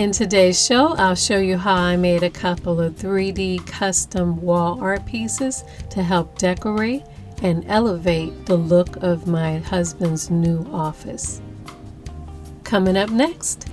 In today's show, I'll show you how I made a couple of 3D custom wall art pieces to help decorate and elevate the look of my husband's new office. Coming up next.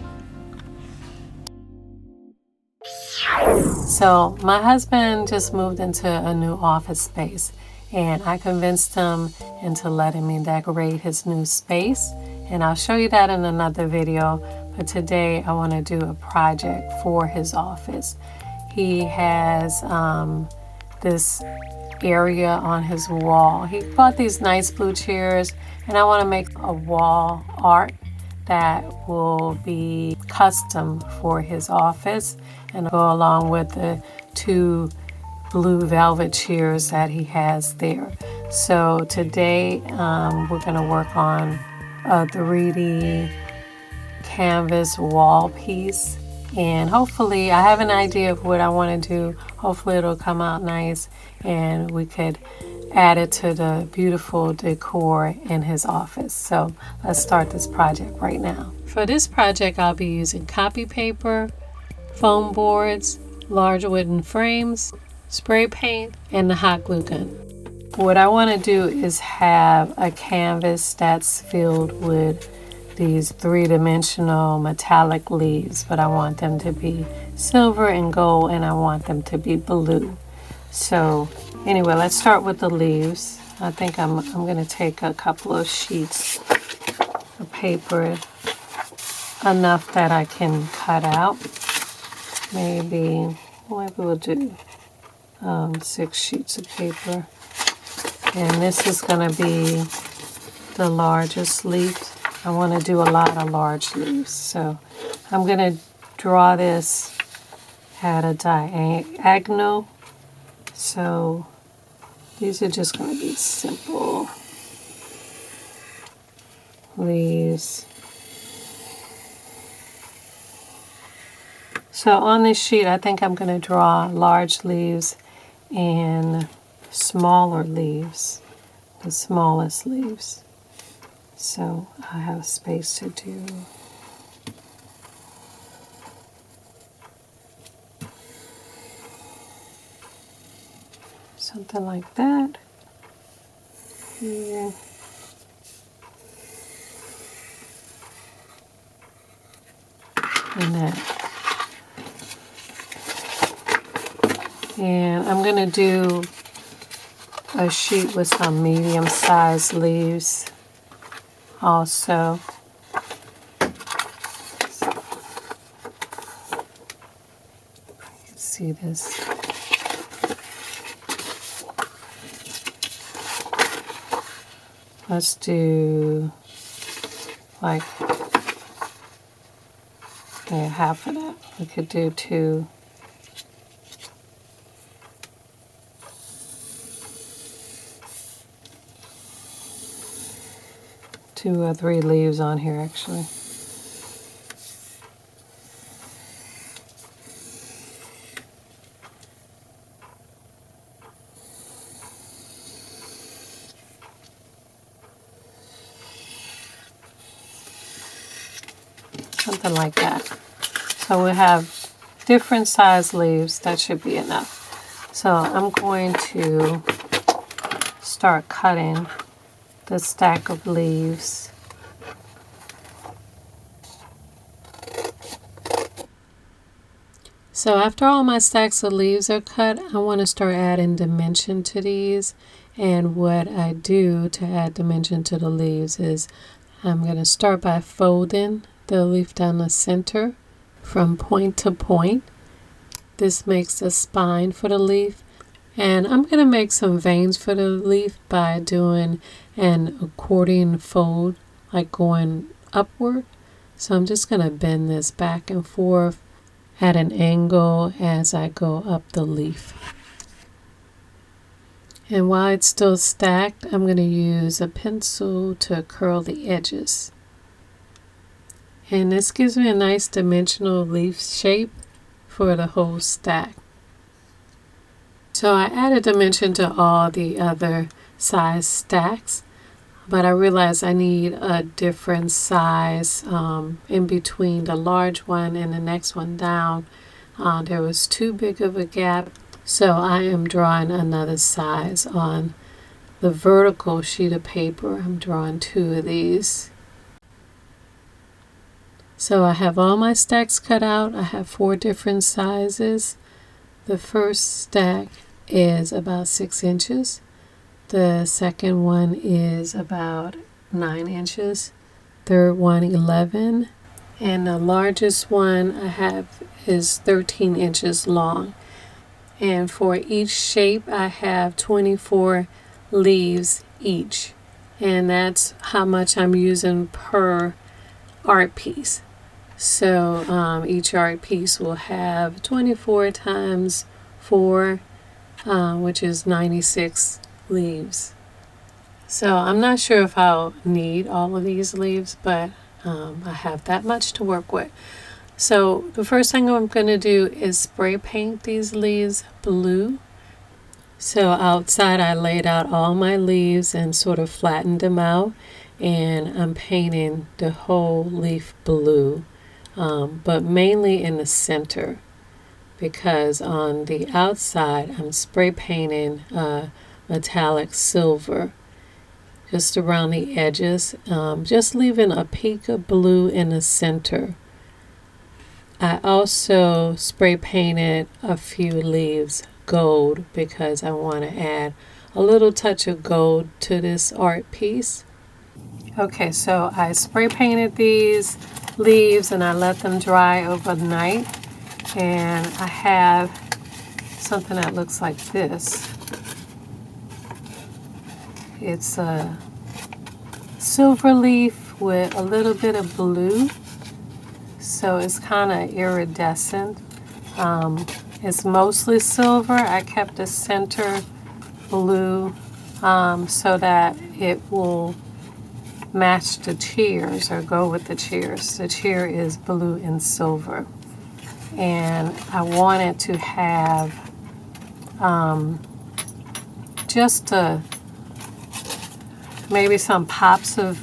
So my husband just moved into a new office space, and I convinced him into letting me decorate his new space, and I'll show you that in another video. But today I want to do a project for his office. He has this area on his wall. He bought these nice blue chairs, and I want to make a wall art that will be custom for his office and go along with the 2 blue velvet chairs that he has there. So today we're going to work on a 3D canvas wall piece, and hopefully I have an idea of what I want to do. Hopefully it'll come out nice and we could add it to the beautiful decor in his office. So let's start this project right now. For this project, I'll be using copy paper, foam boards, large wooden frames, spray paint, and the hot glue gun. What I want to do is have a canvas that's filled with these 3-dimensional metallic leaves, but I want them to be silver and gold, and I want them to be blue. So anyway, let's start with the leaves. I think I'm going to take a couple of sheets of paper, enough that I can cut out. Maybe we'll do 6 sheets of paper. And this is going to be the largest leaf. I want to do a lot of large leaves. So I'm going to draw this at a diagonal. So these are just going to be simple leaves. So on this sheet, I think I'm going to draw large leaves and smaller leaves, the smallest leaves. So I have space to do something like that. Here. And that. And I'm going to do a sheet with some medium-sized leaves also. So, you can see this. Let's do like half of that. We could do 2. 2 or 3 leaves on here actually. Something like that. So we have different size leaves. That should be enough. So I'm going to start cutting the stack of leaves. So after all my stacks of leaves are cut, I want to start adding dimension to these. And what I do to add dimension to the leaves is I'm going to start by folding the leaf down the center from point to point. This makes the spine for the leaf. And I'm going to make some veins for the leaf by doing an accordion fold, like going upward. So I'm just going to bend this back and forth at an angle as I go up the leaf. And while it's still stacked, I'm going to use a pencil to curl the edges. And this gives me a nice dimensional leaf shape for the whole stack. So I added dimension to all the other size stacks. but I realized I need a different size in between the large one and the next one down. There was too big of a gap, so I am drawing another size on the vertical sheet of paper. I'm drawing 2 of these. So I have all my stacks cut out. I have 4 different sizes. The first stack is about 6 inches. The second one is about 9 inches. Third one 11. And the largest one I have is 13 inches long. And for each shape I have 24 leaves each. And that's how much I'm using per art piece. So each art piece will have 24 times 4, which is 96 leaves. So I'm not sure if I'll need all of these leaves, but I have that much to work with. So the first thing I'm going to do is spray paint these leaves blue. So outside I laid out all my leaves and sort of flattened them out, and I'm painting the whole leaf blue, but mainly in the center, because on the outside I'm spray painting metallic silver just around the edges, just leaving a peak of blue in the center. I also spray painted a few leaves gold because I want to add a little touch of gold to this art piece. Okay, so I spray painted these leaves and I let them dry overnight, and I have something that looks like this. It's a silver leaf with a little bit of blue, so it's kind of iridescent. It's mostly silver. I kept the center blue so that it will match the cheers or go with the cheers. The cheer is blue and silver. And I wanted to have just maybe some pops of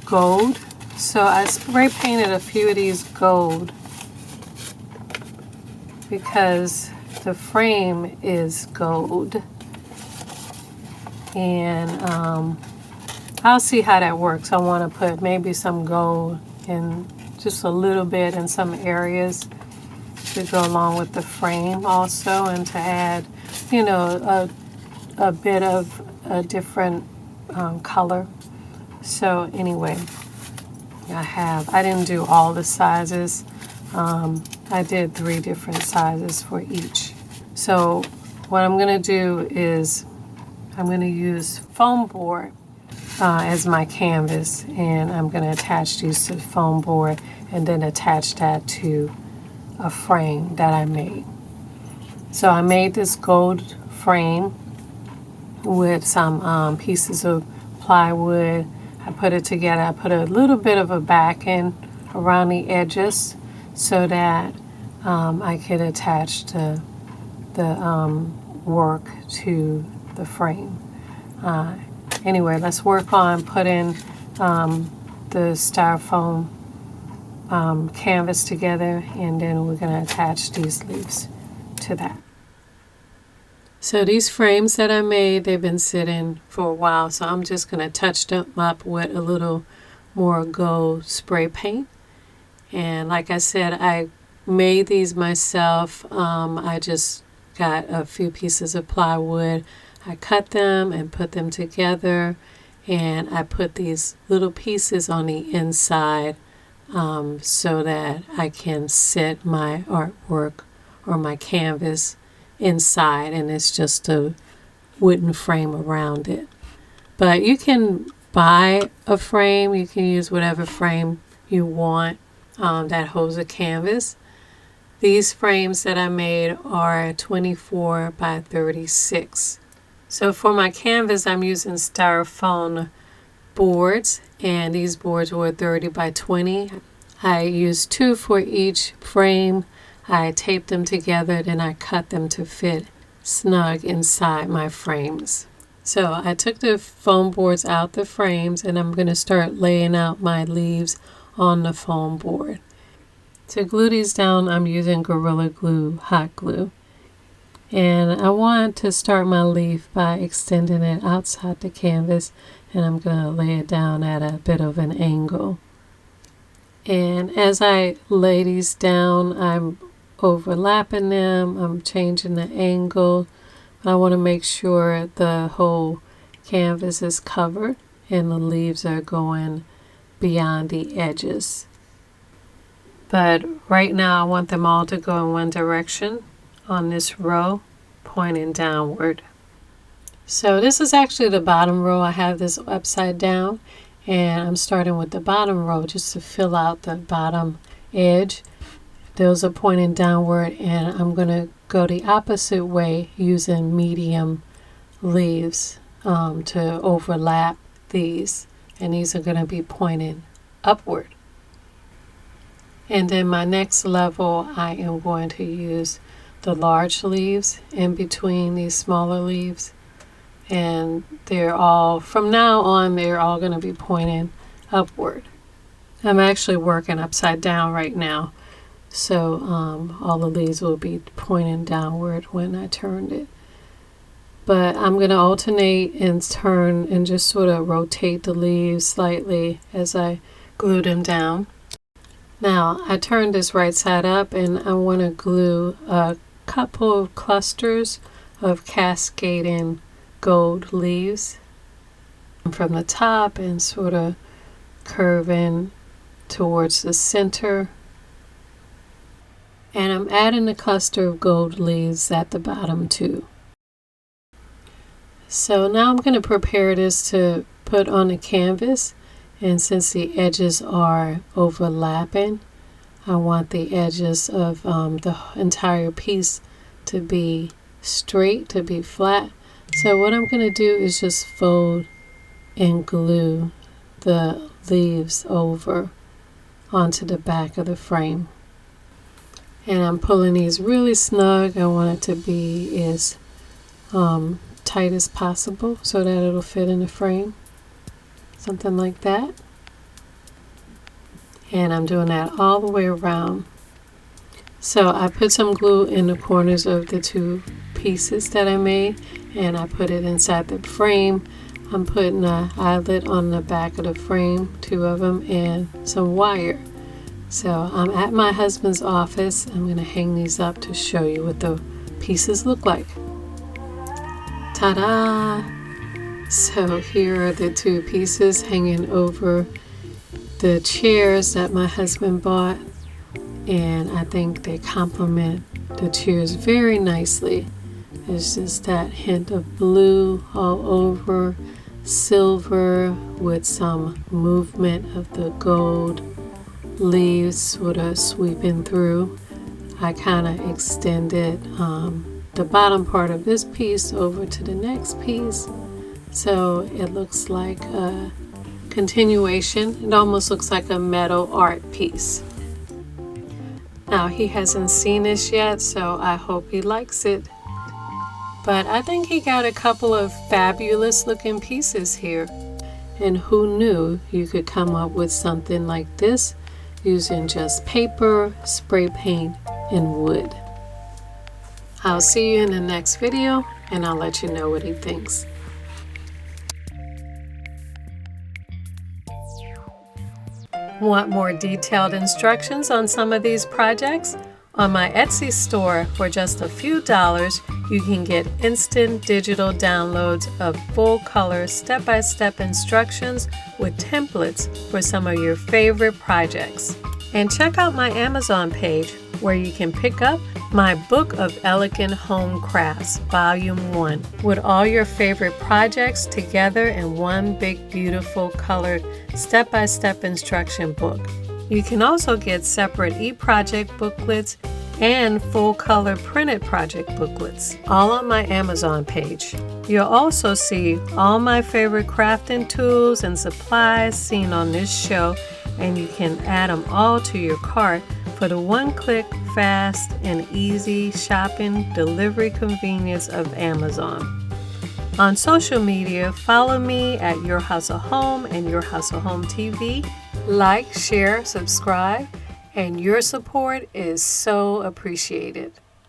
gold. So I spray painted a few of these gold because the frame is gold. And I'll see how that works. I want to put maybe some gold in just a little bit in some areas to go along with the frame also, and to add, you know, a bit of a different color. So anyway, I didn't do all the sizes. I did 3 different sizes for each. So what I'm going to do is I'm going to use foam board as my canvas, and I'm going to attach these to the foam board and then attach that to a frame that I made. So I made this gold frame with some pieces of plywood. I put it together. I put a little bit of a backing around the edges so that I could attach the work to the frame. Anyway, let's work on putting the styrofoam canvas together, and then we're going to attach these leaves to that. So these frames that I made, they've been sitting for a while, so I'm just going to touch them up with a little more gold spray paint. And like I said, I made these myself. I just got a few pieces of plywood. I cut them and put them together, and I put these little pieces on the inside so that I can set my artwork or my canvas inside, and it's just a wooden frame around it. But you can buy a frame. You can use whatever frame you want that holds a canvas. These frames that I made are 24 by 36. So for my canvas, I'm using styrofoam boards, and these boards were 30 by 20. I used 2 for each frame. I taped them together, then I cut them to fit snug inside my frames. So I took the foam boards out the frames and I'm going to start laying out my leaves on the foam board. To glue these down, I'm using Gorilla Glue hot glue. And I want to start my leaf by extending it outside the canvas, and I'm going to lay it down at a bit of an angle. And as I lay these down, I'm overlapping them, I'm changing the angle. I want to make sure the whole canvas is covered and the leaves are going beyond the edges. But right now I want them all to go in one direction on this row, pointing downward. So this is actually the bottom row. I have this upside down, and I'm starting with the bottom row just to fill out the bottom edge. Those are pointing downward, and I'm going to go the opposite way using medium leaves to overlap these, and these are going to be pointing upward. And then my next level, I am going to use the large leaves in between these smaller leaves, and they're all, from now on, they're all going to be pointing upward. I'm actually working upside down right now, so all the leaves will be pointing downward when I turned it. But I'm going to alternate and turn and just sort of rotate the leaves slightly as I glue them down. Now I turned this right side up, and I want to glue a couple of clusters of cascading gold leaves from the top and sort of curving towards the center. And I'm adding a cluster of gold leaves at the bottom too. So now I'm going to prepare this to put on the canvas, and since the edges are overlapping, I want the edges of the entire piece to be straight, to be flat. So what I'm going to do is just fold and glue the leaves over onto the back of the frame. And I'm pulling these really snug. I want it to be as tight as possible so that it'll fit in the frame. Something like that. And I'm doing that all the way around. So I put some glue in the corners of the two pieces that I made, and I put it inside the frame. I'm putting an eyelet on the back of the frame, 2 of them, and some wire. So I'm at my husband's office. I'm going to hang these up to show you what the pieces look like. Ta-da! So here are the 2 pieces hanging over the chairs that my husband bought, and I think they complement the chairs very nicely. There's just that hint of blue all over, silver with some movement of the gold leaves sort of sweeping through. I kind of extended the bottom part of this piece over to the next piece, so it looks like a continuation. It almost looks like a metal art piece. Now he hasn't seen this yet, so I hope he likes it. But I think he got a couple of fabulous looking pieces here. And who knew you could come up with something like this using just paper, spray paint, and wood. I'll see you in the next video, and I'll let you know what he thinks. Want more detailed instructions on some of these projects? On my Etsy store, for just a few dollars, you can get instant digital downloads of full-color step-by-step instructions with templates for some of your favorite projects. And check out my Amazon page, where you can pick up my Book of Elegant Home Crafts, Volume 1, with all your favorite projects together in one big, beautiful, colored, step-by-step instruction book. You can also get separate e-project booklets and full-color printed project booklets, all on my Amazon page. You'll also see all my favorite crafting tools and supplies seen on this show, and you can add them all to your cart for the one-click, fast, and easy shopping delivery convenience of Amazon. On social media, follow me at Your Hustle Home and Your Hustle Home TV. Like, share, subscribe, and your support is so appreciated.